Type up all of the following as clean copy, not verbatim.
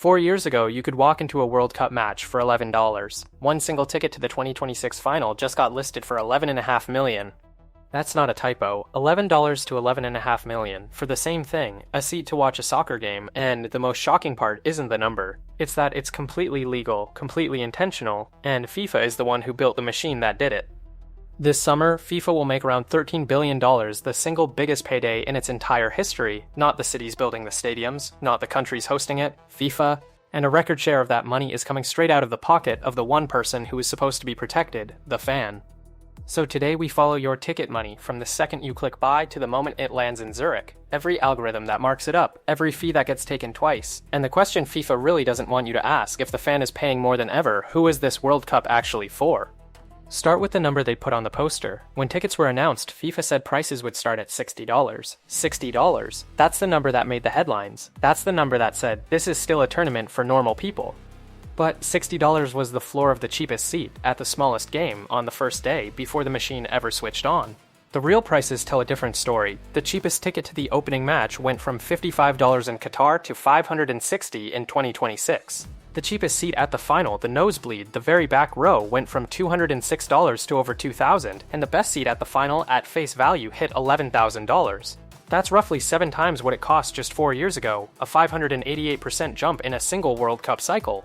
4 years ago, you could walk into a World Cup match for $11. One single ticket to the 2026 final just got listed for $11.5 million. That's not a typo. $11 to $11.5 million for the same thing, a seat to watch a soccer game, and the most shocking part isn't the number. It's that it's completely legal, completely intentional, and FIFA is the one who built the machine that did it. This summer, FIFA will make around $13 billion, the single biggest payday in its entire history, not the cities building the stadiums, not the countries hosting it, FIFA, and a record share of that money is coming straight out of the pocket of the one person who is supposed to be protected, the fan. So today we follow your ticket money from the second you click buy to the moment it lands in Zurich, every algorithm that marks it up, every fee that gets taken twice, and the question FIFA really doesn't want you to ask if the fan is paying more than ever, who is this World Cup actually for? Start with the number they put on the poster. When tickets were announced, FIFA said prices would start at $60. $60. That's the number that made the headlines. That's the number that said, this is still a tournament for normal people. But $60 was the floor of the cheapest seat at the smallest game on the first day before the machine ever switched on. The real prices tell a different story. The cheapest ticket to the opening match went from $55 in Qatar to $560 in 2026. The cheapest seat at the final, the nosebleed, the very back row, went from $206 to over $2,000, and the best seat at the final at face value hit $11,000. That's roughly 7 times what it cost just 4 years ago, a 588% jump in a single World Cup cycle.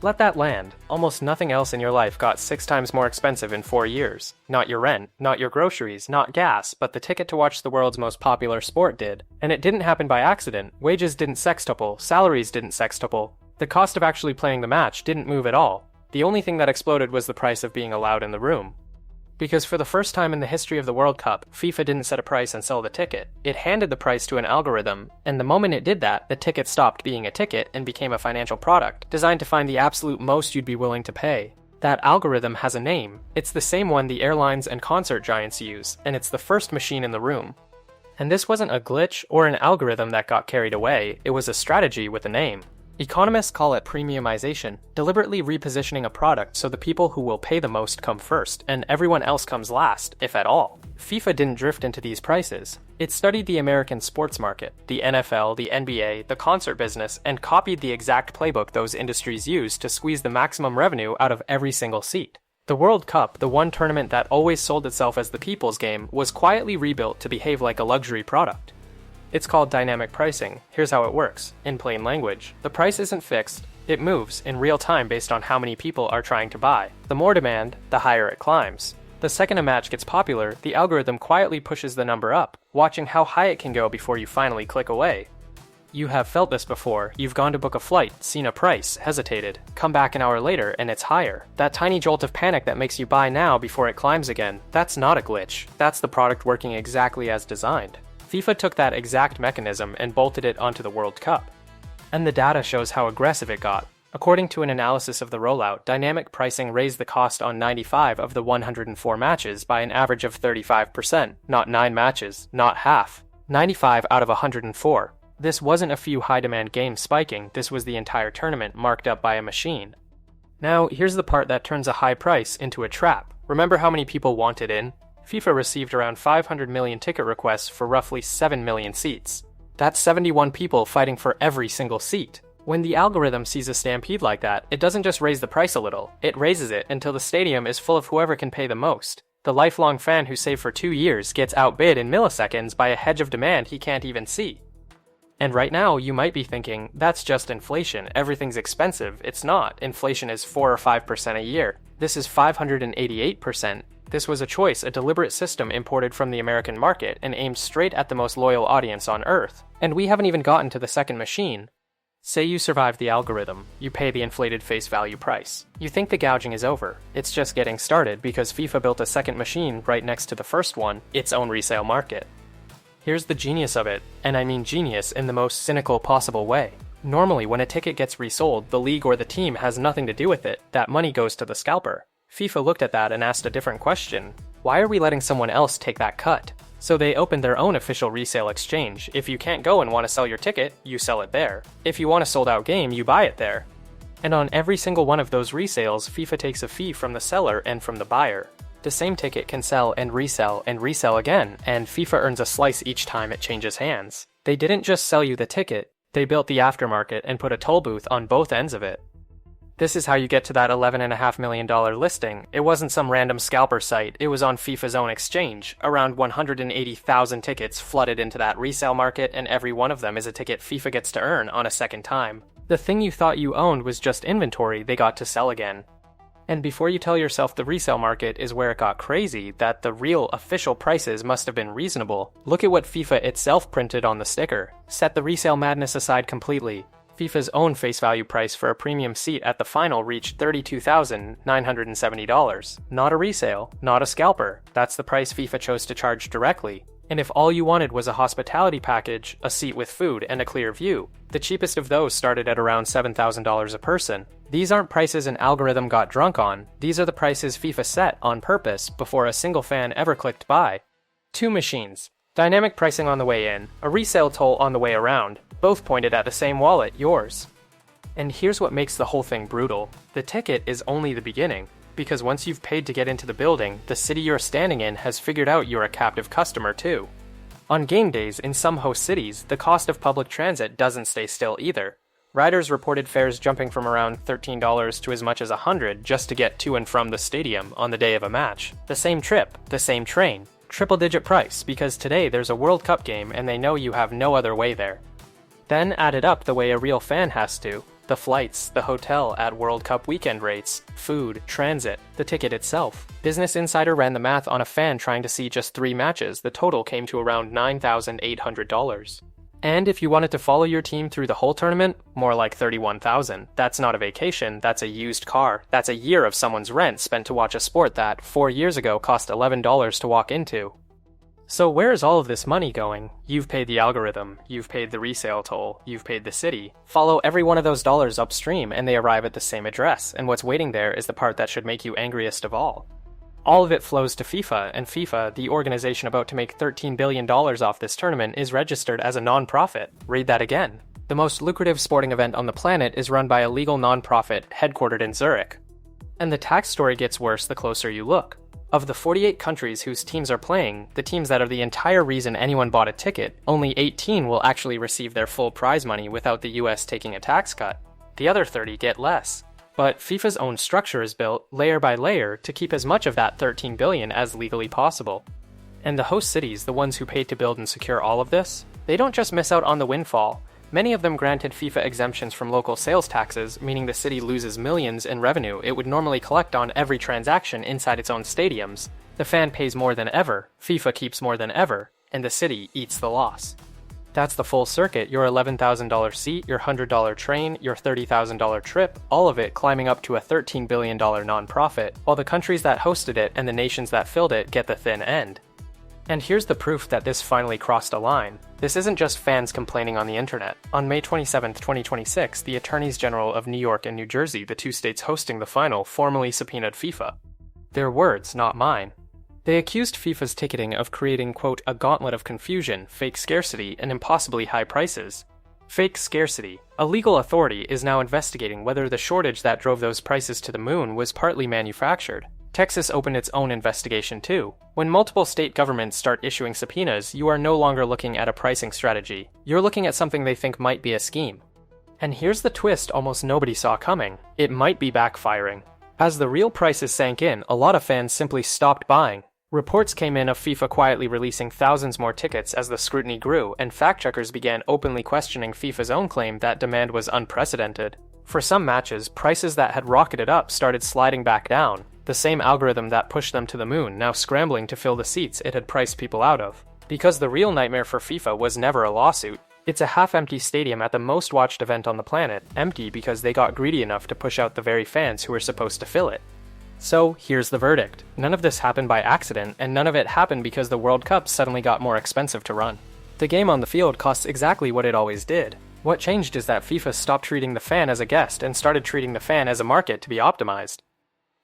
Let that land. Almost nothing else in your life got 6 times more expensive in 4 years. Not your rent, not your groceries, not gas, but the ticket to watch the world's most popular sport did. And it didn't happen by accident. Wages didn't sextuple, salaries didn't sextuple. The cost of actually playing the match didn't move at all. The only thing that exploded was the price of being allowed in the room. Because for the first time in the history of the World Cup, FIFA didn't set a price and sell the ticket. It handed the price to an algorithm, and the moment it did that, the ticket stopped being a ticket and became a financial product, designed to find the absolute most you'd be willing to pay. That algorithm has a name. It's the same one the airlines and concert giants use, and it's the first machine in the room. And this wasn't a glitch or an algorithm that got carried away, it was a strategy with a name. Economists call it premiumization, deliberately repositioning a product so the people who will pay the most come first, and everyone else comes last, if at all. FIFA didn't drift into these prices. It studied the American sports market, the NFL, the NBA, the concert business, and copied the exact playbook those industries use to squeeze the maximum revenue out of every single seat. The World Cup, the one tournament that always sold itself as the people's game, was quietly rebuilt to behave like a luxury product. It's called dynamic pricing. Here's how it works. In plain language, the price isn't fixed. It moves in real time based on how many people are trying to buy. The more demand, the higher it climbs. The second a match gets popular, the algorithm quietly pushes the number up, watching how high it can go before you finally click away. You have felt this before. You've gone to book a flight, seen a price, hesitated, come back an hour later and it's higher. That tiny jolt of panic that makes you buy now before it climbs again, that's not a glitch. That's the product working exactly as designed. FIFA took that exact mechanism and bolted it onto the World Cup. And the data shows how aggressive it got. According to an analysis of the rollout, dynamic pricing raised the cost on 95 of the 104 matches by an average of 35%, not 9 matches, not half. 95 out of 104. This wasn't a few high-demand games spiking, this was the entire tournament marked up by a machine. Now, here's the part that turns a high price into a trap. Remember how many people wanted in? FIFA received around 500 million ticket requests for roughly 7 million seats. That's 71 people fighting for every single seat. When the algorithm sees a stampede like that, it doesn't just raise the price a little, it raises it until the stadium is full of whoever can pay the most. The lifelong fan who saved for 2 years gets outbid in milliseconds by a hedge of demand he can't even see. And right now, you might be thinking, that's just inflation, everything's expensive. It's not. Inflation is 4 or 5% a year. This is 588%. This was a choice, a deliberate system imported from the American market and aimed straight at the most loyal audience on Earth. And we haven't even gotten to the second machine. Say you survive the algorithm, you pay the inflated face value price. You think the gouging is over. It's just getting started because FIFA built a second machine right next to the first one, its own resale market. Here's the genius of it, and I mean genius in the most cynical possible way. Normally, when a ticket gets resold, the league or the team has nothing to do with it. That money goes to the scalper. FIFA looked at that and asked a different question. Why are we letting someone else take that cut? So they opened their own official resale exchange. If you can't go and want to sell your ticket, you sell it there. If you want a sold-out game, you buy it there. And on every single one of those resales, FIFA takes a fee from the seller and from the buyer. The same ticket can sell and resell again, and FIFA earns a slice each time it changes hands. They didn't just sell you the ticket, They built the aftermarket and put a toll booth on both ends of it. This is how you get to that $11.5 million listing. It wasn't some random scalper site, it was on FIFA's own exchange. Around 180,000 tickets flooded into that resale market, and every one of them is a ticket FIFA gets to earn on a second time. The thing you thought you owned was just inventory they got to sell again. And before you tell yourself the resale market is where it got crazy, that the real official prices must have been reasonable, look at what FIFA itself printed on the sticker. Set the resale madness aside completely. FIFA's own face value price for a premium seat at the final reached $32,970. Not a resale, not a scalper. That's the price FIFA chose to charge directly. And if all you wanted was a hospitality package, a seat with food, and a clear view, the cheapest of those started at around $7,000 a person. These aren't prices an algorithm got drunk on, these are the prices FIFA set on purpose before a single fan ever clicked buy. Two machines. Dynamic pricing on the way in, a resale toll on the way around, both pointed at the same wallet, yours. And here's what makes the whole thing brutal. The ticket is only the beginning, because once you've paid to get into the building, the city you're standing in has figured out you're a captive customer too. On game days in some host cities, the cost of public transit doesn't stay still either. Riders reported fares jumping from around $13 to as much as $100 just to get to and from the stadium on the day of a match. The same trip, the same train, triple-digit price because today there's a World Cup game and they know you have no other way there. Then add it up the way a real fan has to. The flights, the hotel at World Cup weekend rates, food, transit, the ticket itself. Business Insider ran the math on a fan trying to see just 3 matches. The total came to around $9,800. And if you wanted to follow your team through the whole tournament, more like $31,000. That's not a vacation, that's a used car. That's a year of someone's rent spent to watch a sport that, 4 years ago, cost $11 to walk into. So where is all of this money going? You've paid the algorithm, you've paid the resale toll, you've paid the city. Follow every one of those dollars upstream and they arrive at the same address, and what's waiting there is the part that should make you angriest of all. All of it flows to FIFA, and FIFA, the organization about to make $13 billion off this tournament, is registered as a non-profit. Read that again. The most lucrative sporting event on the planet is run by a legal non-profit headquartered in Zurich. And the tax story gets worse the closer you look. Of the 48 countries whose teams are playing, the teams that are the entire reason anyone bought a ticket, only 18 will actually receive their full prize money without the US taking a tax cut. The other 30 get less. But FIFA's own structure is built, layer by layer, to keep as much of that $13 billion as legally possible. And the host cities, the ones who paid to build and secure all of this, they don't just miss out on the windfall. Many of them granted FIFA exemptions from local sales taxes, meaning the city loses millions in revenue it would normally collect on every transaction inside its own stadiums. The fan pays more than ever, FIFA keeps more than ever, and the city eats the loss. That's the full circuit, your $11,000 seat, your $100 train, your $30,000 trip, all of it climbing up to a $13 billion non-profit, while the countries that hosted it and the nations that filled it get the thin end. And here's the proof that this finally crossed a line. This isn't just fans complaining on the internet. On May 27, 2026, the Attorneys General of New York and New Jersey, the two states hosting the final, formally subpoenaed FIFA. Their words, not mine. They accused FIFA's ticketing of creating, quote, a gauntlet of confusion, fake scarcity, and impossibly high prices. Fake scarcity. A legal authority is now investigating whether the shortage that drove those prices to the moon was partly manufactured. Texas opened its own investigation too. When multiple state governments start issuing subpoenas, you are no longer looking at a pricing strategy. You're looking at something they think might be a scheme. And here's the twist almost nobody saw coming. It might be backfiring. As the real prices sank in, a lot of fans simply stopped buying. Reports came in of FIFA quietly releasing thousands more tickets as the scrutiny grew, and fact-checkers began openly questioning FIFA's own claim that demand was unprecedented. For some matches, prices that had rocketed up started sliding back down, the same algorithm that pushed them to the moon now scrambling to fill the seats it had priced people out of. Because the real nightmare for FIFA was never a lawsuit. It's a half-empty stadium at the most watched event on the planet, empty because they got greedy enough to push out the very fans who were supposed to fill it. So, here's the verdict. None of this happened by accident, and none of it happened because the World Cup suddenly got more expensive to run. The game on the field costs exactly what it always did. What changed is that FIFA stopped treating the fan as a guest and started treating the fan as a market to be optimized.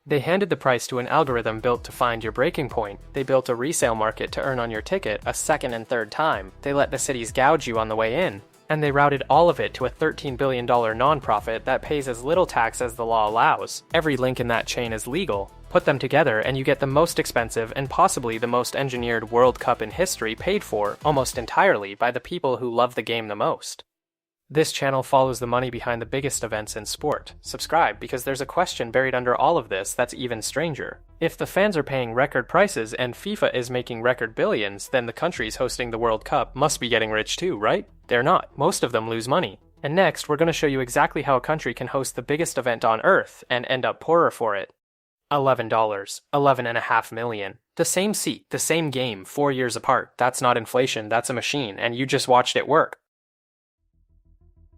They handed the price to an algorithm built to find your breaking point. They built a resale market to earn on your ticket a second and third time. They let the cities gouge you on the way in. And they routed all of it to a $13 billion non-profit that pays as little tax as the law allows. Every link in that chain is legal. Put them together and you get the most expensive and possibly the most engineered World Cup in history paid for, almost entirely, by the people who love the game the most. This channel follows the money behind the biggest events in sport. Subscribe, because there's a question buried under all of this that's even stranger. If the fans are paying record prices and FIFA is making record billions, then the countries hosting the World Cup must be getting rich too, right? They're not. Most of them lose money. And next, we're going to show you exactly how a country can host the biggest event on Earth and end up poorer for it. $11. $11.5 million. The same seat, the same game, 4 years apart. That's not inflation, that's a machine, and you just watched it work.